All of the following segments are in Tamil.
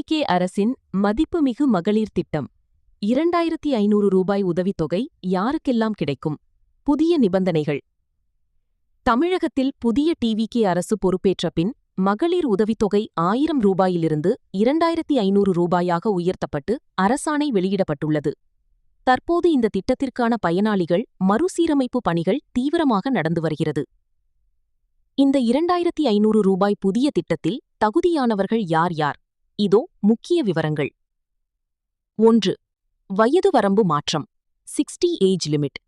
டிவிகே அரசின் மதிப்புமிகு மகளிர் திட்டம் 2500 ரூபாய் உதவித்தொகை யாருக்கெல்லாம் கிடைக்கும்? புதிய நிபந்தனைகள். தமிழகத்தில் புதிய டிவிகே அரசு பொறுப்பேற்ற பின் மகளிர் உதவித்தொகை 1000 ரூபாயிலிருந்து 2500 ரூபாயாக உயர்த்தப்பட்டு அரசாணை வெளியிடப்பட்டுள்ளது. தற்போது இந்த திட்டத்திற்கான பயனாளிகள் மறுசீரமைப்பு பணிகள் தீவிரமாக நடந்து வருகிறது. இந்த 2500 ரூபாய் புதிய திட்டத்தில் தகுதியானவர்கள் யார் யார்? இதோ முக்கிய விவரங்கள். 1. வயது வரம்பு மாற்றம். 60 ஏஜ் லிமிட்.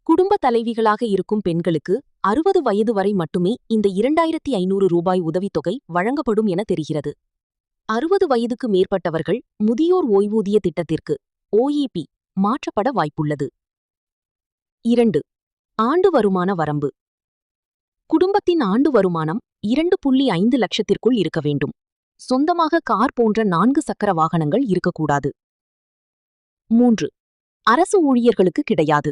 குடும்ப தலைவிகளாக இருக்கும் பெண்களுக்கு 60 வயது வரை மட்டுமே இந்த 2500 ரூபாய் உதவித்தொகை வழங்கப்படும் என தெரிகிறது. 60 வயதுக்கு மேற்பட்டவர்கள் முதியோர் ஓய்வூதிய திட்டத்திற்கு OEP மாற்றப்பட வாய்ப்புள்ளது. 2. ஆண்டு வருமான வரம்பு. குடும்பத்தின் ஆண்டு வருமானம் 2.5 லட்சத்திற்குள் இருக்க வேண்டும். சொந்தமாக கார் போன்ற 4 சக்கர வாகனங்கள் இருக்கக்கூடாது. 3. அரசு ஊழியர்களுக்கு கிடையாது.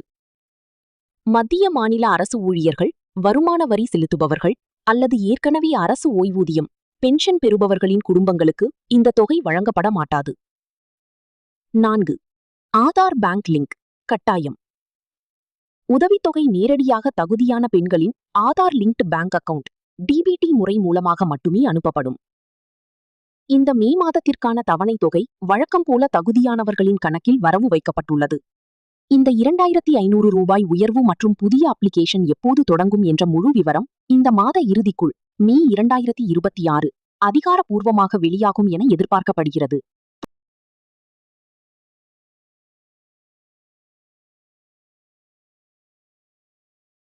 மத்திய மாநில அரசு ஊழியர்கள், வருமான வரி செலுத்துபவர்கள் அல்லது ஏற்கனவே அரசு ஓய்வூதியம், பென்ஷன் பெறுபவர்களின் குடும்பங்களுக்கு இந்த தொகை வழங்கப்பட மாட்டாது. 4. ஆதார் பேங்க் லிங்க் கட்டாயம். உதவித்தொகை நேரடியாக தகுதியான பெண்களின் Aadhaar linked bank account DBT முறை மூலமாக மட்டுமே அனுப்பப்படும். இந்த மே மாதத்திற்கான தவணைத் தொகை வழக்கம் போல தகுதியானவர்களின் கணக்கில் வரவு வைக்கப்பட்டுள்ளது. இந்த 2500 ரூபாய் உயர்வு மற்றும் புதிய அப்ளிகேஷன் எப்போது தொடங்கும் என்ற முழு விவரம் இந்த மாத இறுதிக்குள் மே 2026 அதிகாரப்பூர்வமாக வெளியாகும் என எதிர்பார்க்கப்படுகிறது.